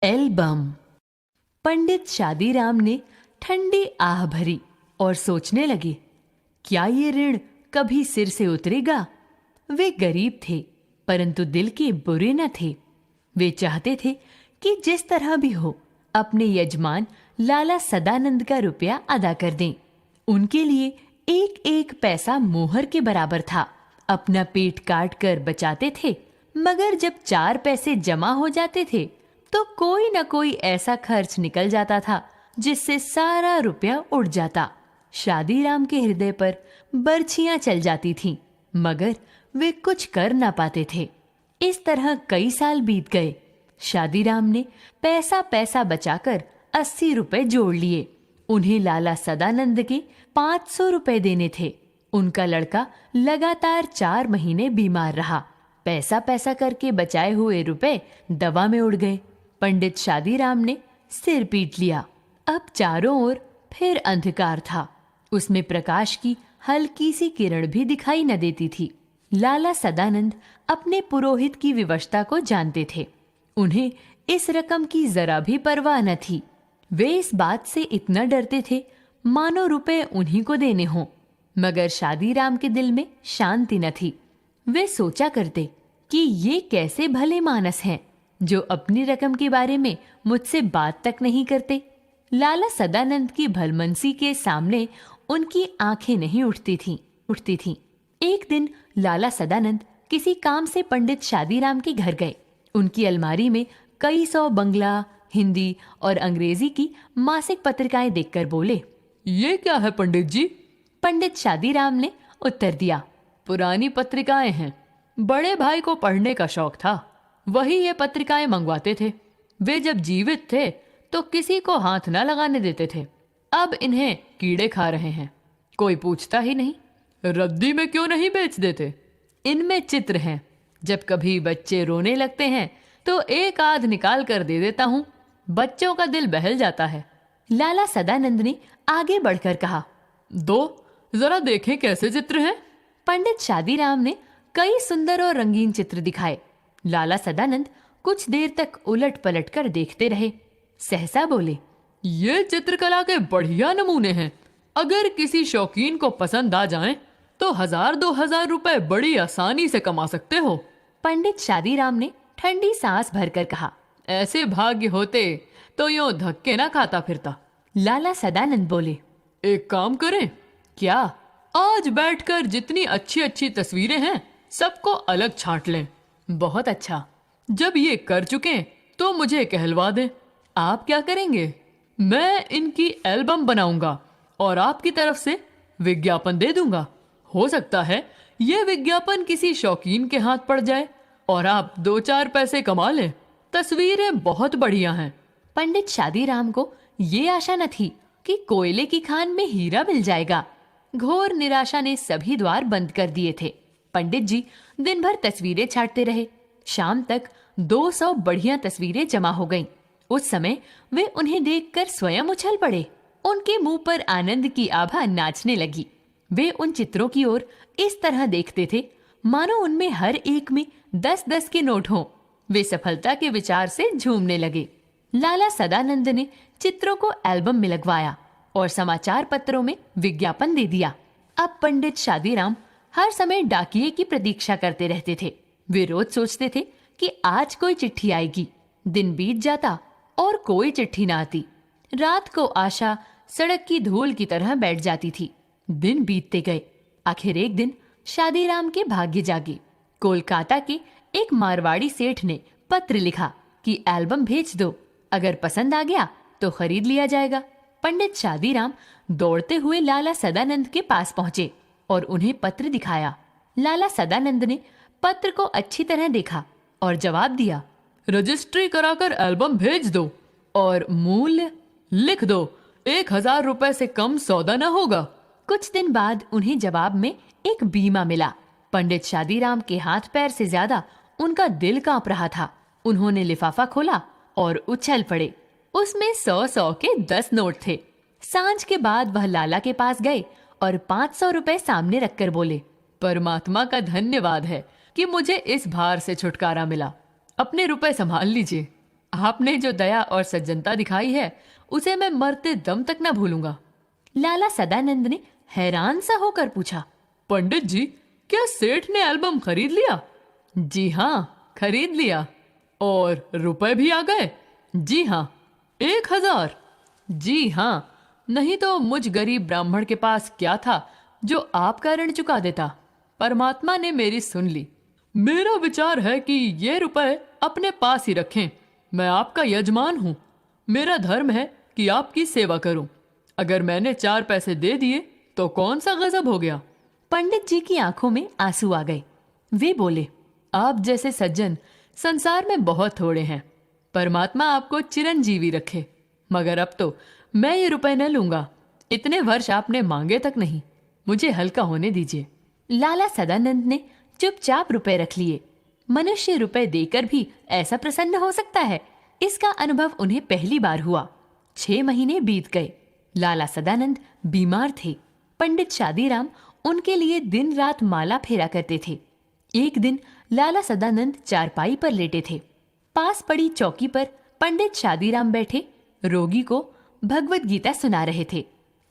Album. पंडित शादीराम ने ठंडी आह भरी और सोचने लगे, क्या ये ऋण कभी सिर से उतरेगा? वे गरीब थे, परंतु दिल के बुरे न थे। वे चाहते थे कि जिस तरह भी हो अपने यजमान लाला सदानंद का रुपया अदा कर दें। उनके लिए एक एक पैसा मोहर के बराबर था। अपना पेट काट कर बचाते थे, मगर जब 4 पैसे जमा हो जाते थे तो कोई न कोई ऐसा खर्च निकल जाता था जिससे सारा रुपया उड़ जाता। शादीराम के हृदय पर बर्छियां चल जाती थीं, मगर वे कुछ कर ना पाते थे। इस तरह कई साल बीत गए। शादीराम ने पैसा पैसा बचाकर 80 रुपए जोड़ लिए। उन्हें लाला सदानंद के 500 रुपए देने थे। उनका लड़का लगातार 4 महीने बीमार रहा। पैसा पैसा करके बचाए हुए रुपए दवा में उड़ गए। पंडित शादीराम ने सिर पीट लिया। अब चारों ओर फिर अंधकार था। उसमें प्रकाश की हल्की सी किरण भी दिखाई न देती थी। लाला सदानंद अपने पुरोहित की विवशता को जानते थे। उन्हें इस रकम की जरा भी परवाह न थी। वे इस बात से इतना डरते थे मानो रुपए उन्हीं को देने हों। मगर शादीराम के दिल में शांति न थी। वे सोचा करते कि ये कैसे भले मानस हैं जो अपनी रकम के बारे में मुझसे बात तक नहीं करते। लाला सदानंद की भलमनसी के सामने उनकी आंखें नहीं उठती थीं। एक दिन लाला सदानंद किसी काम से पंडित शादीराम के घर गए। उनकी अलमारी में कई 100 बंगला, हिंदी और अंग्रेजी की मासिक पत्रिकाएं देखकर बोले, ये क्या है पंडित जी? पंडित शादीराम ने उत्तर दिया, पुरानी पत्रिकाएं हैं। बड़े भाई को पढ़ने का शौक था, वही ये पत्रिकाएं मंगवाते थे। वे जब जीवित थे तो किसी को हाथ न लगाने देते थे। अब इन्हें कीड़े खा रहे हैं, कोई पूछता ही नहीं। रद्दी में क्यों नहीं बेच देते? इनमें चित्र हैं। जब कभी बच्चे रोने लगते हैं तो एक आध निकाल कर दे देता हूँ। बच्चों का दिल बहल जाता है। लाला सदानंद ने आगे बढ़कर कहा, दो जरा देखें कैसे चित्र हैं। पंडित शादीराम ने कई सुंदर और रंगीन चित्र दिखाए। लाला सदानंद कुछ देर तक उलट पलट कर देखते रहे। सहसा बोले, ये चित्रकला के बढ़िया नमूने हैं। अगर किसी शौकीन को पसंद आ जाएं तो 1000-2000 रुपए बड़ी आसानी से कमा सकते हो। पंडित शादीराम ने ठंडी सांस भरकर कहा, ऐसे भाग्य होते तो यूं धक्के ना खाता फिरता। लाला सदानंद बोले, एक काम करें क्या? आज बैठकर जितनी अच्छी अच्छी तस्वीरें हैं सबको अलग छांट लें। बहुत अच्छा। जब ये कर चुके तो मुझे कहलवा दें। आप क्या करेंगे? मैं इनकी एल्बम बनाऊंगा और आपकी तरफ से विज्ञापन दे दूंगा। हो सकता है ये विज्ञापन किसी शौकीन के हाथ पड़ जाए और आप 2-4 पैसे कमा लें। तस्वीरें बहुत बढ़िया हैं। पंडित शादीराम को ये आशा न थी कि कोयले की खान में हीरा मिल जाएगा। घोर निराशा ने सभी द्वार बंद कर दिए थे। पंडित जी दिन भर तस्वीरें छांटते रहे। शाम तक 200 बढ़िया तस्वीरें जमा हो गईं। उस समय वे उन्हें देखकर स्वयं उछल पड़े। उनके मुंह पर आनंद की आभा नाचने लगी। वे उन चित्रों की ओर इस तरह देखते थे मानो उनमें हर एक में 10-10 के नोट हों। वे सफलता के विचार से झूमने लगे। लाला सदानंद ने चित्रों को एल्बम में लगवाया और समाचार पत्रों में विज्ञापन दे दिया। अब पंडित शादीराम हर समय डाकिये की प्रतीक्षा करते रहते थे। वे रोज सोचते थे कि आज कोई चिट्ठी आएगी। दिन बीत जाता और कोई चिट्ठी ना आती। रात को आशा सड़क की धूल की तरह बैठ जाती थी। दिन बीतते गए। आखिर एक दिन शादीराम के भाग्य जागे। कोलकाता के एक मारवाड़ी सेठ ने पत्र लिखा कि एल्बम भेज दो, अगर पसंद आ गया तो खरीद लिया जाएगा। पंडित शादीराम दौड़ते हुए लाला सदानंद के पास पहुंचे और उन्हें पत्र दिखाया। लाला सदानंद ने पत्र को अच्छी तरह देखा और जवाब दिया, रजिस्ट्री कराकर एल्बम भेज दो और मूल्य लिख दो। 1000 रुपए से कम सौदा न होगा। कुछ दिन बाद उन्हें जवाब में एक बीमा मिला। पंडित शादीराम के हाथ पैर से ज्यादा उनका दिल कांप रहा था। उन्होंने लिफाफा खोला और उछल पड़े। उसमें 100-100 के 10 नोट थे। सांझ के बाद वह लाला के पास गए और 500 रुपए सामने रखकर बोले, परमात्मा का धन्यवाद है कि मुझे इस भार से छुटकारा मिला। अपने रुपए संभाल लीजिए। आपने जो दया और सज्जनता दिखाई है उसे मैं मरते दम तक न भूलूंगा। लाला सदानंद ने हैरान सा होकर पूछा। पंडित जी, क्या सेठ ने एल्बम खरीद लिया? जी हाँ, खरीद लिया। और रुपए भी आ गए? जी हाँ। 1000? जी हाँ। नहीं तो मुझ गरीब ब्राह्मण के पास क्या था जो आपका ऋण चुका देता। परमात्मा ने मेरी सुन ली। मेरा विचार है कि ये रुपए अपने पास ही रखें। मैं आपका यजमान हूँ। मेरा धर्म है कि आपकी सेवा करूं। अगर मैंने 4 पैसे दे दिए तो कौन सा गजब हो गया। पंडित जी की आंखों में आंसू आ गए। वे बोले, आप जैसे सज्जन संसार में बहुत थोड़े हैं। परमात्मा आपको चिरंजीवी रखे। मगर अब तो मैं ये रुपए न लूंगा। इतने वर्ष आपने मांगे तक नहीं। मुझे हल्का होने दीजिए। लाला सदानंद ने चुपचाप रुपए रख लिए। मनुष्य रुपए देकर भी ऐसा प्रसन्न हो सकता है, इसका अनुभव उन्हें पहली बार हुआ। 6 महीने बीत गए। लाला सदानंद बीमार थे। पंडित शादीराम उनके लिए दिन रात माला फेरा करते थे। एक दिन लाला सदानंद चारपाई पर लेटे थे। पास पड़ी चौकी पर पंडित शादीराम बैठे रोगी को भगवत गीता सुना रहे थे।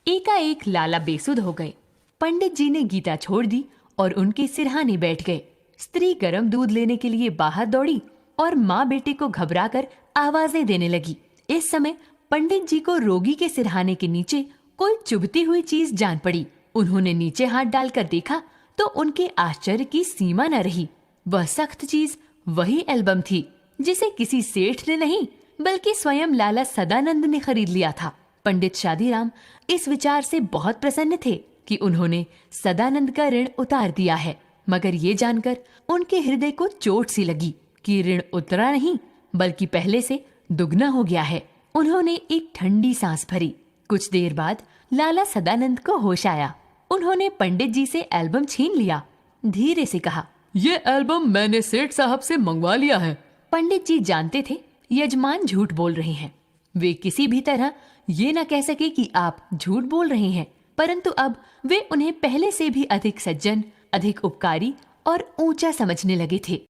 एकाएक लाला बेसुध हो गए। पंडित जी ने गीता छोड़ दी और उनके सिरहाने बैठ गए। स्त्री गर्म दूध लेने के लिए बाहर दौड़ी और माँ बेटे को घबराकर आवाजें देने लगी। इस समय पंडित जी को रोगी के सिरहाने के नीचे कोई चुभती हुई चीज जान पड़ी। उन्होंने नीचे हाथ डालकर देखा तो उनके आश्चर्य की सीमा न रही। वह सख्त चीज वही एल्बम थी जिसे किसी सेठ ने नहीं बल्कि स्वयं लाला सदानंद ने खरीद लिया था। पंडित शादीराम इस विचार से बहुत प्रसन्न थे कि उन्होंने सदानंद का ऋण उतार दिया है, मगर ये जानकर उनके हृदय को चोट सी लगी कि ऋण उतरा नहीं बल्कि पहले से दुगना हो गया है। उन्होंने एक ठंडी सांस भरी। कुछ देर बाद लाला सदानंद को होश आया। उन्होंने पंडित जी से एल्बम छीन लिया। धीरे से कहा, ये एल्बम मैंने सेठ साहब से मंगवा लिया है। पंडित जी जानते थे यजमान झूठ बोल रहे हैं। वे किसी भी तरह ये न कह सके कि आप झूठ बोल रहे हैं, परंतु अब वे उन्हें पहले से भी अधिक सज्जन, अधिक उपकारी और ऊंचा समझने लगे थे।